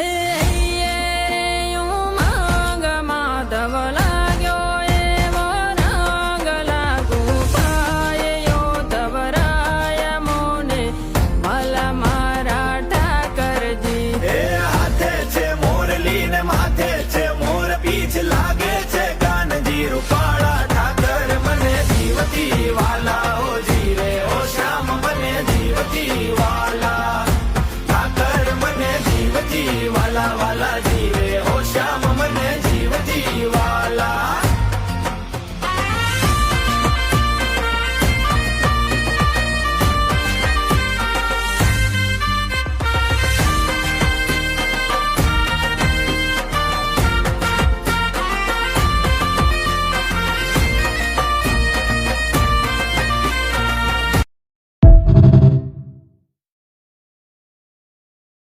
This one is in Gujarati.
હે ઉમંગ માધવ લાગ્યો એવો રંગ લાગુ પાયો ધવરાય મોને ભલા મારા ઠાકરજી. એ હાથે છે મોરલી ને માથે છે મોર પીછ લાગે છે કાનજી રૂપાળા ઠાકર મને જીવતી વાલા ઓ જીવે ઓ શ્યામ મને જીવતી વાલા ઠાકર મને જીવતી વાલા વાલા